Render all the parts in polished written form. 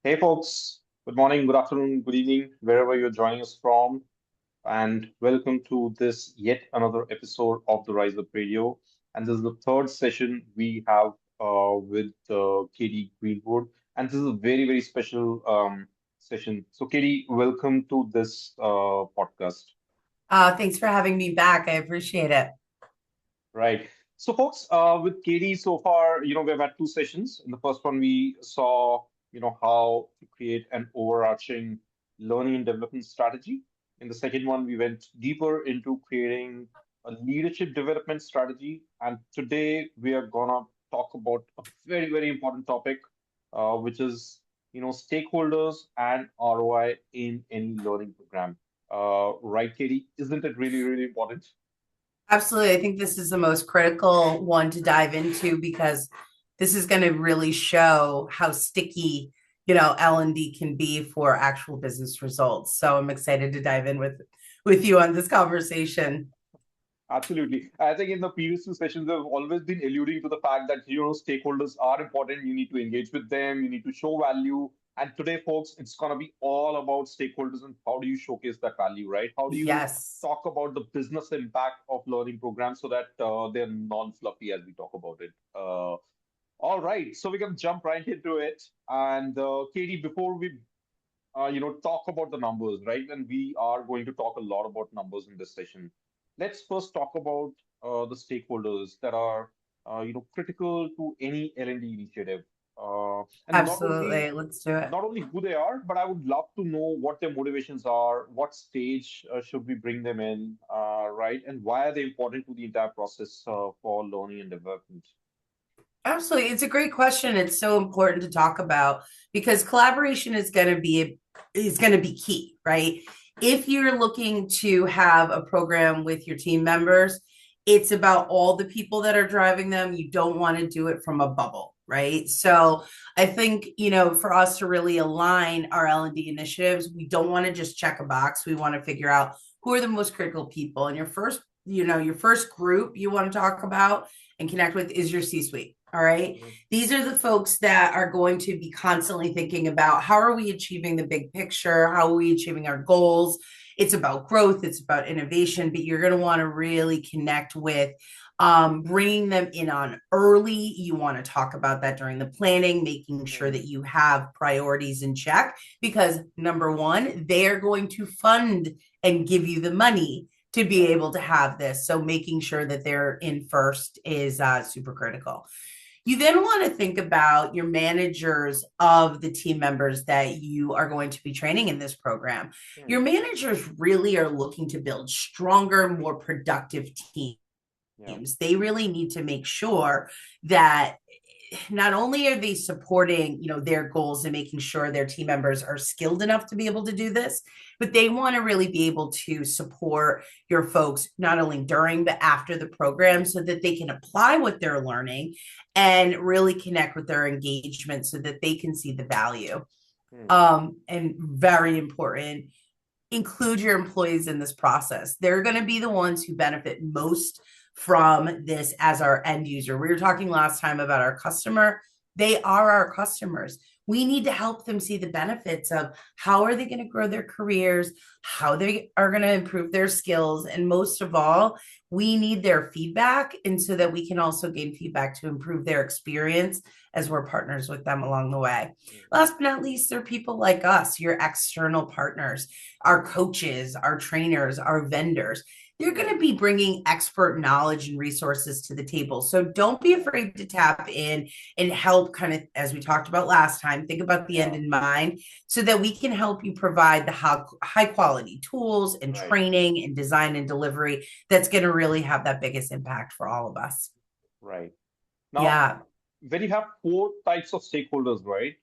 Hey folks, good morning, good afternoon, good evening, wherever you're joining us from, and welcome to this yet another episode of the RiseUp Radio. And this is the third session we have with Katie Greenwood, and this is a very special session. So, Katie, welcome to this podcast. Thanks for having me back. I appreciate it. Right. So, folks, with Katie so far, we've had two sessions. In the first one, we saw, how to create an overarching learning and development strategy. In the second one, we went deeper into creating a leadership development strategy. And today, we are gonna talk about a very important topic, which is, stakeholders and ROI in any learning program. Right, Katie? Isn't it really important? Absolutely. I think this is the most critical one to dive into because this is going to really show how sticky, L&D can be for actual business results. So I'm excited to dive in with you on this conversation. Absolutely. I think in the previous two sessions, I've always been alluding to the fact that, stakeholders are important. You need to engage with them, you need to show value. And today, folks, it's going to be all about stakeholders and how do you showcase that value, right? How do you Yes. talk about the business impact of learning programs so that they're non-fluffy as we talk about it? All right, so we can jump right into it. And Katie, before we talk about the numbers, right? And we are going to talk a lot about numbers in this session. Let's first talk about the stakeholders that are, critical to any L&D initiative. And Absolutely. Let's do it. not only who they are, but I would love to know what their motivations are, what stage should we bring them in, right? And why are they important to the entire process for learning and development? Absolutely. It's a great question. It's so important to talk about because collaboration is going to be key, right? If you're looking to have a program with your team members, it's about all the people that are driving them. You don't want to do it from a bubble, right? So I think, for us to really align our L&D initiatives, we don't want to just check a box. We want to figure out who are the most critical people. And your first group you want to talk about and connect with is your C-suite. All right. Mhm. These are the folks that are going to be constantly thinking about how are we achieving the big picture? How are we achieving our goals? It's about growth, it's about innovation, but you're going to want to really connect with bringing them in on early. You want to talk about that during the planning, making sure Mhm. that you have priorities in check because number one, they're going to fund and give you the money to be Right. able to have this. So making sure that they're in first is super critical. You then want to think about your managers of the team members that you are going to be training in this program. Your Mhm. managers really are looking to build stronger, more productive teams. Yeah. They really need to make sure that not only are they supporting their goals and making sure their team members are skilled enough to be able to do this, but they want to really be able to support your folks not only during but after the program so that they can apply what they're learning and really connect with their engagement so that they can see the value. Mhm. And very important, include your employees in this process. They're going to be the ones who benefit most from this as our end user. We were talking last time about our customer. They are our customers. We need to help them see the benefits of how are they going to grow their careers, how they are going to improve their skills, and most of all, we need their feedback and so that we can also gain feedback to improve their experience as we're partners with them along the way. Last but not least, they're people like us, your external partners, our coaches, our trainers, our vendors. They're going to Mhm. be bringing expert knowledge and resources to the table. So don't be afraid to tap in and help, kind of, as we talked about last time, think about the end Yeah. in mind so that we can help you provide the high quality tools and Right. training and design and delivery that's going to really have that biggest impact for all of us. Right. Now, Yeah. when you have four types of stakeholders, right?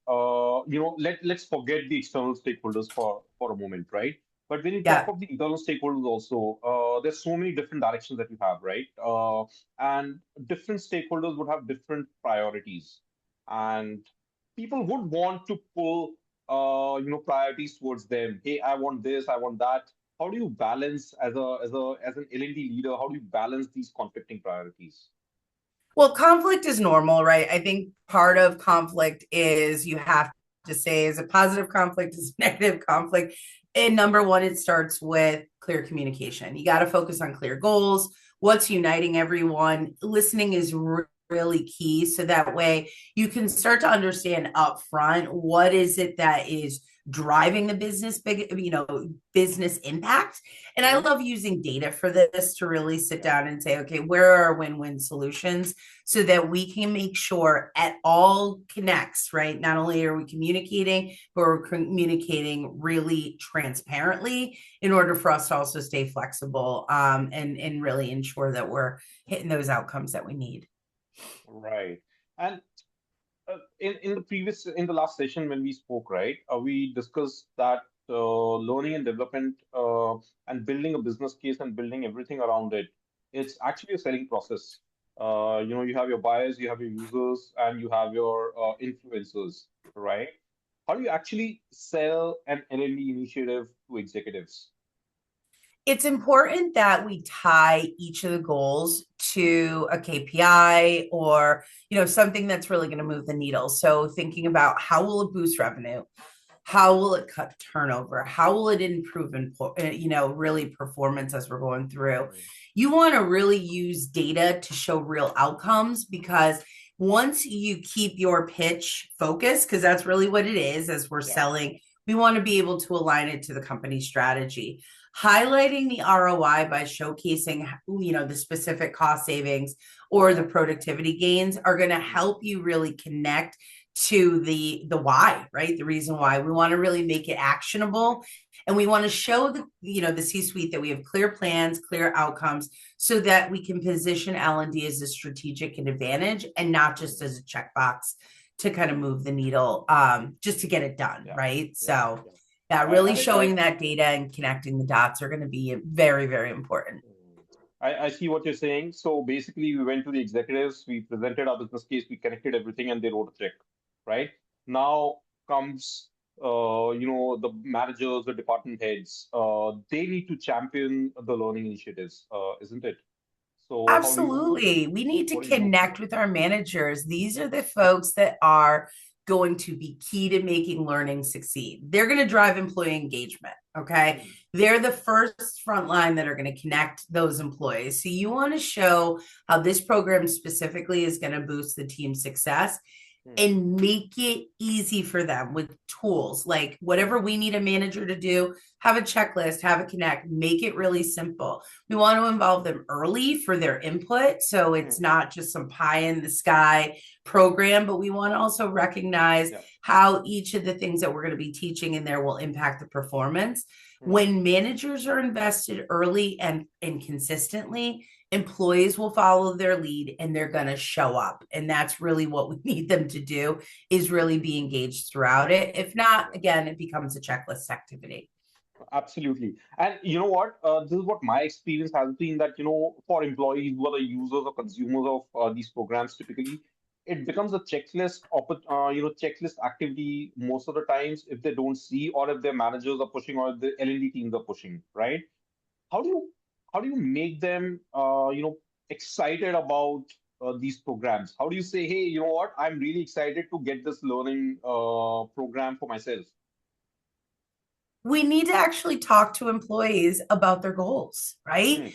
Let's forget the external stakeholders for a moment, right? But when you talk Yeah. of the internal stakeholders also, there's so many different directions that you have, right? And different stakeholders would have different priorities, and people would want to pull, priorities towards them. Hey, I want this, I want that. How do you balance as an L&D leader? How do you balance these conflicting priorities? Well, conflict is normal, right? I think part of conflict is you have to say, is it positive conflict? Is it negative conflict? And number one, it starts with clear communication. You got to focus on clear goals. What's uniting everyone? Listening is really key. So that way you can start to understand upfront what is it that is driving the business impact. And I Mhm. love using data for this to really sit down and say, okay, where are our win-win solutions so that we can make sure it all connects, right? Not only are we communicating, but we're communicating really transparently in order for us to also stay flexible, and really ensure that we're hitting those outcomes that we need. Right. And in the last session when we spoke, right, we discussed that learning and development and building a business case and building everything around it, it's actually a selling process. You have your buyers, you have your users, and you have your influencers, right? How do you actually sell an L&D initiative to executives? It's important that we tie each of the goals to a KPI or, something that's really going to move the needle. So thinking about how will it boost revenue? How will it cut turnover? How will it improve really performance as we're going through? Mm. You want to really use data to show real outcomes, because once you keep your pitch focused, because that's really what it is as we're Yeah. selling, we want to be able to align it to the company strategy. Highlighting the ROI by showcasing, the specific cost savings or the productivity gains are going to help you really connect to the why, right? The reason why. We want to really make it actionable, and we want to show the C-suite that we have clear plans, clear outcomes, so that we can position L&D as a strategic advantage and not just as a checkbox to kind of move the needle, just to get it done, Yeah. right? Yeah. So Yeah. yeah, I, really I, I, showing that data and connecting the dots are going to be very, very important. I see what you're saying. So basically, we went to the executives, we presented our business case, we connected everything, and they wrote a check, right? Now comes, the managers, the department heads. They need to champion the learning initiatives, isn't it? So Absolutely. We need to what do you do? connect with our managers. These are the folks that are going to be key to making learning succeed. They're going to drive employee engagement. Okay. Mm, They're the first front line that are going to connect those employees. So you want to show how this program specifically is going to boost the team's success mm, and make it easy for them with tools like whatever we need a manager to do. Have a checklist, have a connect, make it really simple. We want to involve them early for their input, so it's mm. not just some pie in the sky program, but we want to also recognize Yeah. how each of the things that we're going to be teaching in there will impact the performance. Mm. When managers are invested early and consistently, employees will follow their lead and they're going to show up, and that's really what we need them to do, is really be engaged throughout it. If not, again, it becomes a checklist activity. Absolutely. And you know what? This is what my experience has been that, for employees who are the users or consumers of these programs, typically, it becomes a checklist activity most of the times if they don't see or if their managers are pushing or if the L&D teams are pushing, right? How do you how do you make them, excited about these programs? How do you say, hey, you know what? I'm really excited to get this learning program for myself. We need to actually talk to employees about their goals, right? Hmm,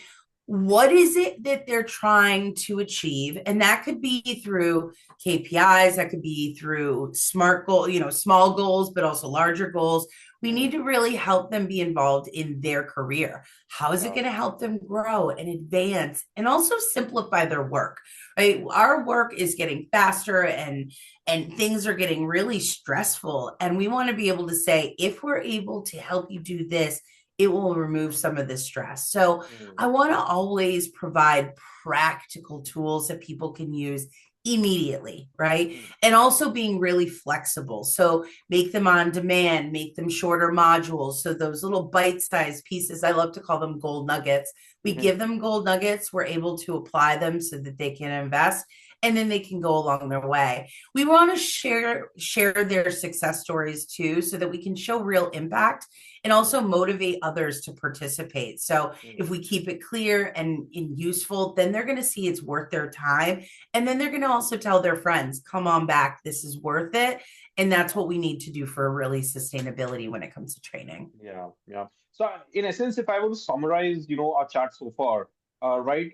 What is it that they're trying to achieve? And that could be through KPIs, that could be through smart goal, small goals, but also larger goals. We hmm, need to really help them be involved in their career. How is it yeah. going to help them grow and advance and also simplify their work? Right? Our work is getting faster, and things are getting really stressful, and we want to be able to say, if we're able to help you do this, it will remove some of the stress. So Hmm, I want to always provide practical tools that people can use immediately, right? hmm, And also being really flexible. So make them on demand, make them shorter modules. So those little bite-sized pieces, I love to call them gold nuggets. We hmm, give them gold nuggets, we're able to apply them so that they can invest. and then they can go along their way. We want to share their success stories too, so that we can show real impact and also motivate others to participate. So if we keep it clear and useful, then they're going to see it's worth their time. And then they're going to also tell their friends, come on back, this is worth it. And that's what we need to do for really sustainability when it comes to training. Yeah, yeah. So in essence, if I were to summarize, our chat so far, right,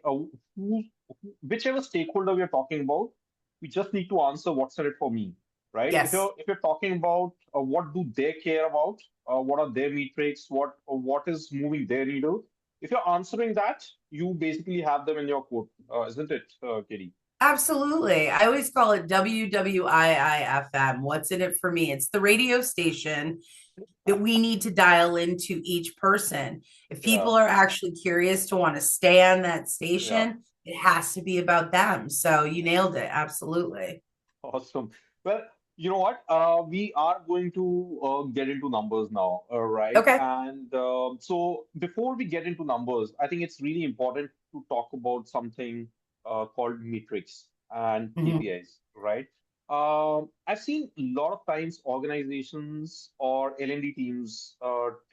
whichever stakeholder we are talking about, we just need to answer what's in it for me, right? If Yes. you're talking about what do they care about, what are their metrics, what is moving their needle, if you're answering that, you basically have them in your court, isn't it, Katie? Absolutely. I always call it WWIIFM. What's in it for me? It's the radio station that we need to dial into each person. If Yeah, people are actually curious to want to stay on that yeah. station, it has to be about them. So you nailed it. Absolutely. Awesome. Well, you know what? We are going to get into numbers now, right? Okay. And so before we get into numbers, I think it's really important to talk about something called metrics and Mhm. KPIs, right? I've seen a lot of times organizations or L&D teams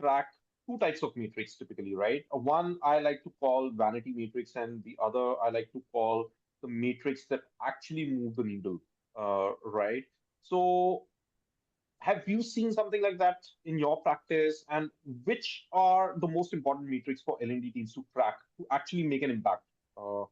track two types of metrics typically, right? One I like to call vanity metrics, and the other I like to call the metrics that actually move the needle, right? So, have you seen something like that in your practice? And which are the most important metrics for L&D teams to track to actually make an impact uh,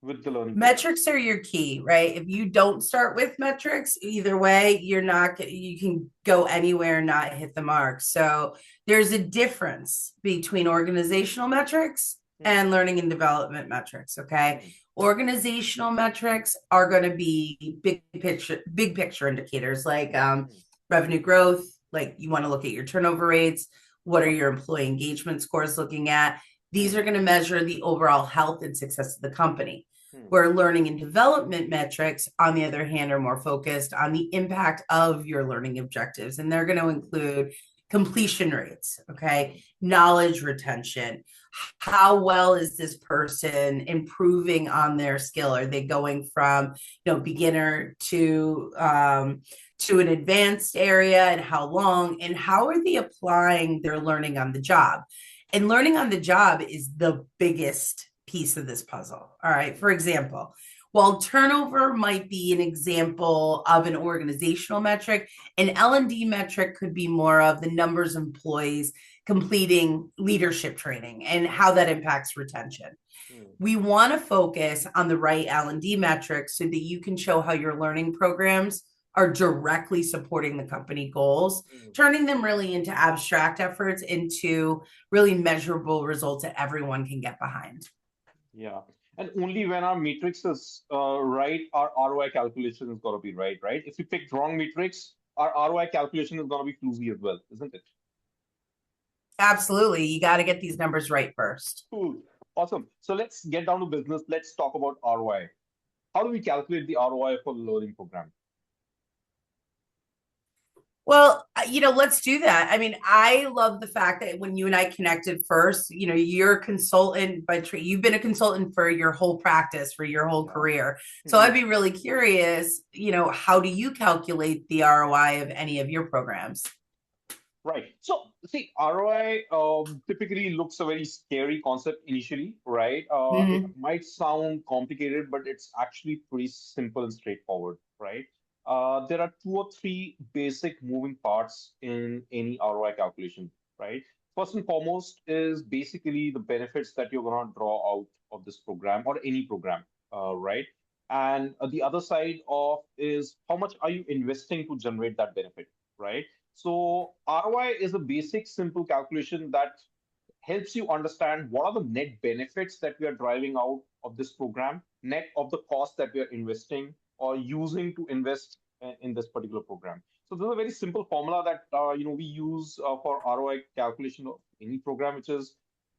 with the learning programs? Metrics are your key, right? If you don't start with metrics, either way, you can go anywhere and not hit the mark. So there's a difference between organizational metrics Hmm, and learning and development metrics. Okay. hmm, Organizational metrics are going to be big picture indicators like hmm, revenue growth, like you want to look at your turnover rates. What are your employee engagement scores looking at? These hmm, are going to measure the overall health and success of the company, hmm, where learning and development metrics, on the other hand, are more focused on the impact of your learning objectives. And they're going to include completion rates, hmm, okay, knowledge retention. How well is this person improving on their skill? Are they going from beginner to an advanced area, and how long? And how are they applying their learning on the job? And learning on the job is the biggest piece of this puzzle. All right. For example, while turnover might be an example of an organizational metric, an L&D metric could be more of the numbers of employees completing leadership training and how that impacts retention. hmm, We want to focus on the right L&D metrics so that you can show how your learning programs are directly supporting the company goals, hmm. turning them really into abstract efforts into really measurable results that everyone can get behind. Yeah. And only when our matrix is right, our ROI calculation is going to be right, right? If we pick wrong matrix, our ROI calculation is going to be floozy as well, isn't it? Absolutely. You got to get these numbers right first. Cool. Awesome. So let's get down to business. Let's talk about ROI. How do we calculate the ROI for the learning program? Well, let's do that. I mean, I love the fact that when you and I connected first, you're a consultant you've been a consultant for your whole practice, for your whole Yeah. career. So I'd be really curious, how do you calculate the ROI of any of your programs? Right. So, see, ROI typically looks a very scary concept initially, right? It Mhm. might sound complicated, but it's actually pretty simple and straightforward, right? There are two or three basic moving parts in any ROI calculation, right? First and foremost is basically the benefits that you're going to draw out of this program or any program, right? And the other side of is how much are you investing to generate that benefit, right? So ROI is a basic, simple calculation that helps you understand what are the net benefits that we are driving out of this program, net of the cost that we are investing or using to invest in this particular program. So this is a very simple formula that we use for ROI calculation of any program, which is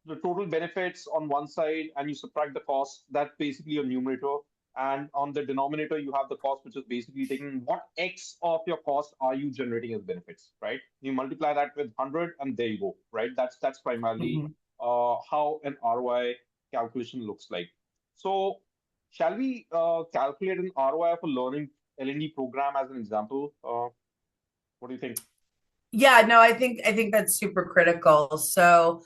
the total benefits on one side, and you subtract the cost. That's basically your numerator. And on the denominator, you have the cost, which is basically taking what X of your cost are you generating as benefits, right? You multiply that with 100, and there you go, right? That's primarily Mhm. how an ROI calculation looks like. So Shall we calculate an ROI of a learning L&D program as an example? What do you think? Yeah, no, I think that's super critical. So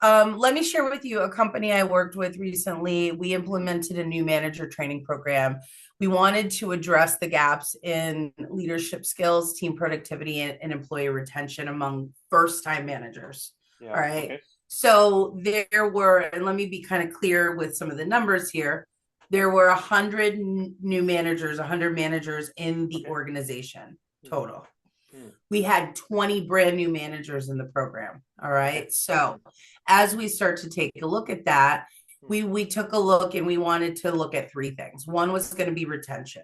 let me share with you a company I worked with recently. We implemented a new manager training program. We wanted to address the gaps in leadership skills, team productivity, and employee retention among first-time managers. All Yeah. right. Okay. So there were, and let me be kind of clear with some of the numbers here. There were 100 new managers, 100 managers in the Okay. organization Hmm. total. Hmm. We had 20 brand new managers in the program. All Okay. right. So Hmm. as we start to take a look at that, Hmm. we took a look and we wanted to look at three things. One was going to be retention.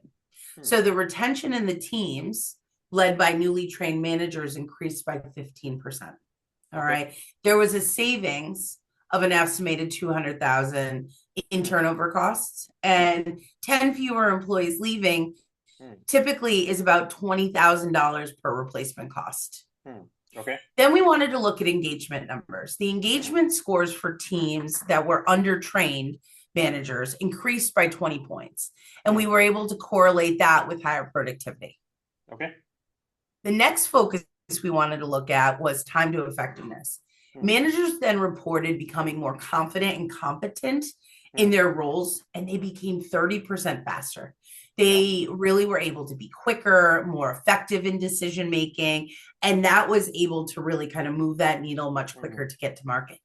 Hmm. So the retention in the teams led by newly trained managers increased by 15%. All Okay. right. There was a savings of an estimated 200,000 in Hmm. turnover costs, Hmm. and 10 fewer employees leaving Hmm. typically is about $20,000 per replacement cost. Hmm. Okay. Then we wanted to look at engagement numbers. The Hmm. engagement scores for teams that were undertrained managers increased by 20 points, and Hmm. we were able to correlate that with higher productivity. Okay. The next focus we wanted to look at was time to effectiveness. Hmm. Managers then reported becoming more confident and competent in Hmm. their roles, and they became 30% faster. Yeah. They really were able to be quicker, more effective in decision making, and that was able to really kind of move that needle much Hmm. quicker to get to market.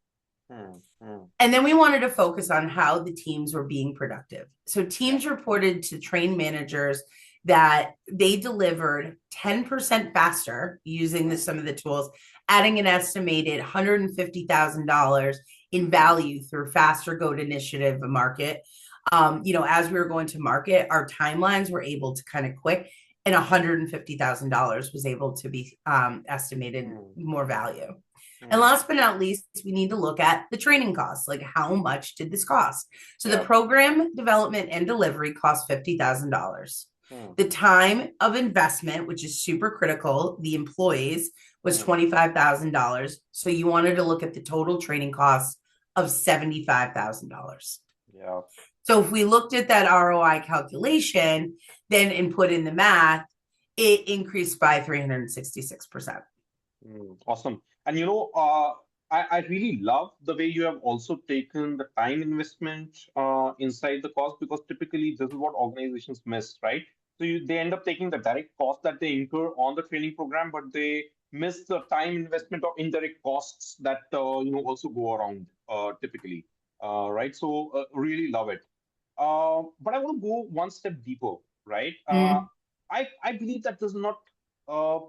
Hmm. Hmm. And then we wanted to focus on how the teams were being productive. So Yeah. teams reported to trained managers that they delivered 10% faster using Hmm. some of the tools, adding an estimated $150,000 in Hmm. value through faster go-to initiative market. As we were going to market, our timelines were able to kind of quick, and $150,000 was able to be estimated Hmm. more value. And Hmm. last but not least, we need to look at the training costs. Like, how much did this cost? So the Yeah. program development and delivery cost $50,000. Hmm. The time of investment, which is super critical, the employees was Hmm. $25,000. So you wanted to look at the total training cost of $75,000. Yeah. So if we looked at that ROI calculation, then and put in the math, it increased by 366%. Awesome. And I really love the way you have also taken the time investment inside the cost, because typically this is what organizations miss, right? So they end up taking the direct cost that they incur on the training program, but they miss the time investment or indirect costs that also go around typically, right? So really love it. But I want to go one step deeper, right? Mm. I believe that does not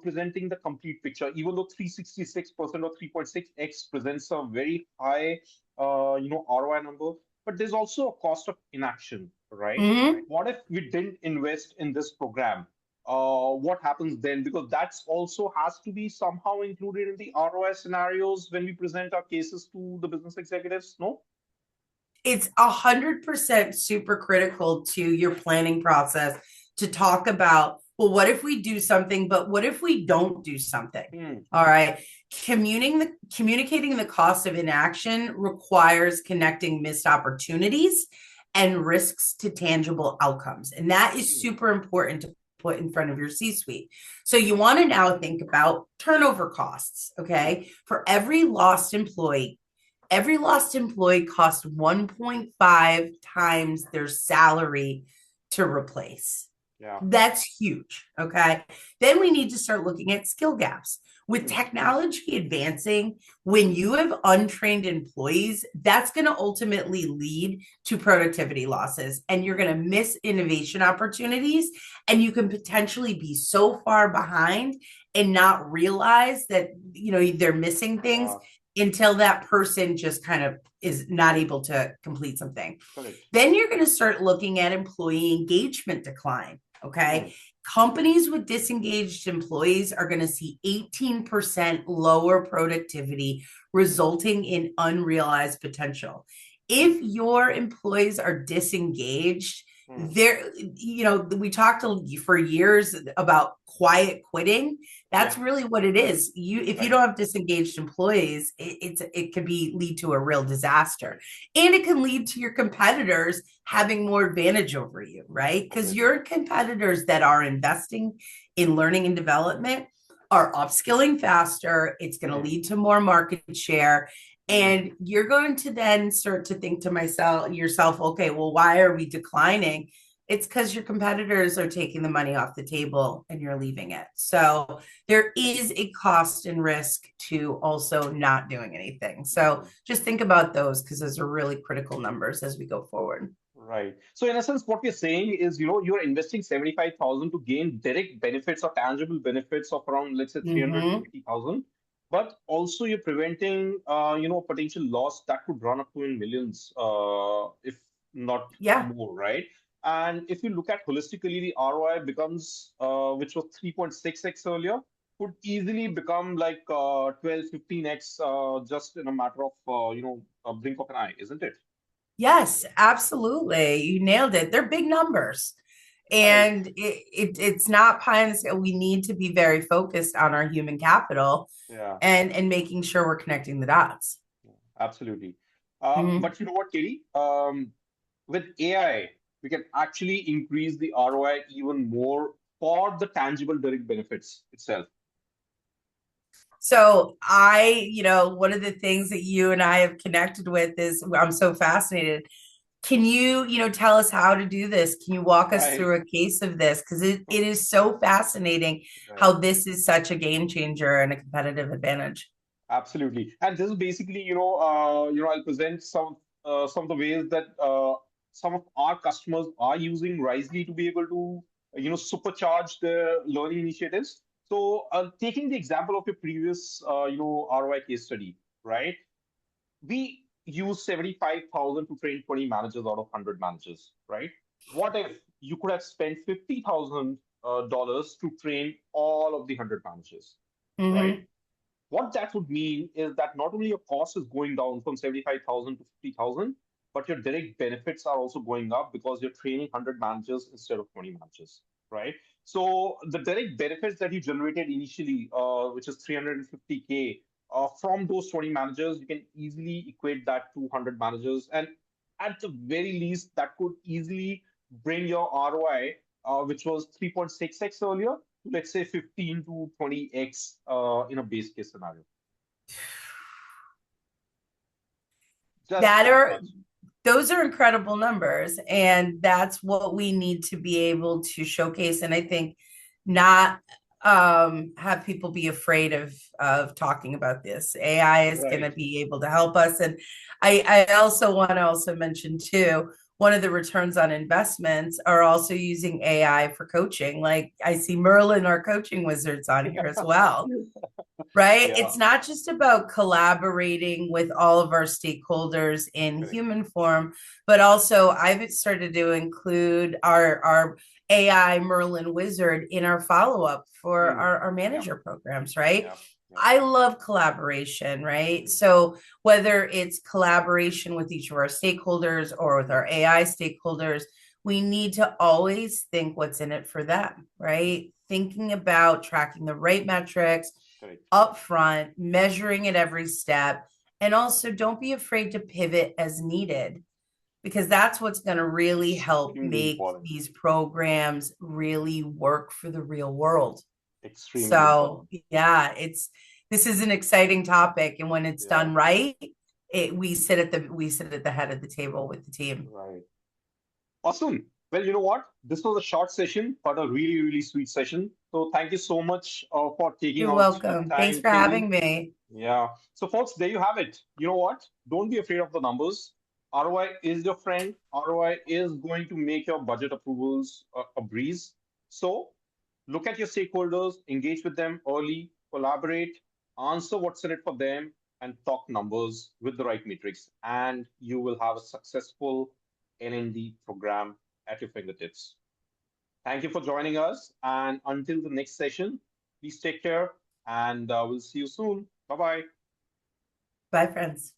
presenting the complete picture, even though 366% or 3.6x presents a very high, ROI number. But there's also a cost of inaction, right? Mm-hmm. What if we didn't invest in this program? What happens then? Because that's also has to be somehow included in the ROI scenarios when we present our cases to the business executives. No? It's 100% super critical to your planning process to talk about, well, what if we do something, but what if we don't do something? Hmm. All right. Communicating the cost of inaction requires connecting missed opportunities and risks to tangible outcomes. And that is Hmm. super important to put in front of your C-suite. So you want to now think about turnover costs. Hmm. Okay. For every lost employee costs 1.5 times their salary to replace. Yeah. That's huge. Okay. Then we need to start looking at skill gaps. With Hmm. technology advancing, when you have untrained employees, that's going to ultimately lead to productivity losses, and you're going to miss innovation opportunities. And you can potentially be so far behind and not realize that, they're missing things Yeah. until that person just kind of is not able to complete something. Correct. Then you're going to start looking at employee engagement decline. Hmm. Okay. Companies with disengaged employees are going to see 18% lower productivity, resulting in unrealized potential. Hmm. If your employees are disengaged, Hmm. there, we talked for years about quiet quitting. Yeah, That's really what it is. If you right. don't have disengaged employees, it could lead to a real disaster, and it can lead to your competitors having more advantage over you, right? Because Obviously. your competitors that are investing in learning and development are upskilling faster. It's going to Hmm. lead to more market share. Hmm. And you're going to then start to think to yourself, okay, well, why are we declining? It's because your competitors are taking the money off the table and you're leaving it. So there is a cost and risk to also not doing anything. So Hmm. just think about those because those are really critical numbers as we go forward. Right. So in a sense, what we're saying is, you're investing 75,000 to gain direct benefits or tangible benefits of around, let's say, Mm-hmm. 350,000. But also you're preventing, potential loss that could run up to in millions, if not Yeah. more, right? And if you look at holistically, the ROI becomes, which was 3.6x earlier, could easily become like 12, 15x, just in a matter of, a blink of an eye, isn't it? Yes, absolutely. You nailed it. They're big numbers. Right. And it's not pie in the sky. We need to be very focused on our human capital Yeah. and making sure we're connecting the dots. Absolutely. Mhm. But you know what, Katie? With AI, we can actually increase the ROI even more for the tangible direct benefits itself. So one of the things that you and I have connected with is I'm so fascinated. Can you tell us how to do this? Can you walk us Right. through a case of this? Because it is so fascinating Right. how this is such a game changer and a competitive advantage. Absolutely. And this is basically, I'll present some of the ways that some of our customers are using Risely to be able to, supercharge their learning initiatives. So, taking the example of your previous, ROI case study, right? We use 75,000 to train 20 managers out of 100 managers, right? What if you could have spent $50,000 dollars to train all of the 100 managers, right? Hmm. What that would mean is that not only your cost is going down from 75,000 to 50,000, but your direct benefits are also going up because you're training 100 managers instead of 20 managers, right? So the direct benefits that you generated initially, which is 350K, from those 20 managers, you can easily equate that to 100 managers. And at the very least, that could easily bring your ROI, which was 3.6x earlier, to let's say 15 to 20x in a base case scenario. Just That that are much. those are incredible numbers, and that's what we need to be able to showcase. And I think not have people be afraid of talking about this. AI is going to Right. be able to help us. And I also want to also mention too, one of the returns on investments are also using AI for coaching. Like I see Merlin, our coaching wizards, on here as well, right? Yeah. It's not just about collaborating with all of our stakeholders in Correct. human form, but also I've started to include our AI Merlin wizard in our follow up for Mm. our Yeah. manager programs, right? Yeah. Yeah. I love collaboration, right? Mm. So whether it's collaboration with each of our stakeholders or with Mm. our AI stakeholders, we need to always think what's in it for them, right? Thinking about tracking the right metrics Correct. upfront, measuring at every step, and also don't be afraid to pivot as needed because that's what's going to really help Extremely make important. these programs really work for the real world. Extremely So, important. yeah, this is an exciting topic, and when it's Yeah. done right, we sit at the head of the table with the team. Right. Awesome. Well, you know what? This was a short session, but a really, really sweet session. So thank you so much for taking You're out the welcome. Thanks time, for Katie. having me. Yeah. So, folks, there you have it. You know what? Don't be afraid of the numbers. ROI is your friend. ROI is going to make your budget approvals a breeze. So, look at your stakeholders, engage with them early, collaborate, answer what's in it for them, and talk numbers with the right metrics. And you will have a successful L&D program at your fingertips. Thank you for joining us. And until the next session, please take care and we'll see you soon. Bye bye. Bye, friends.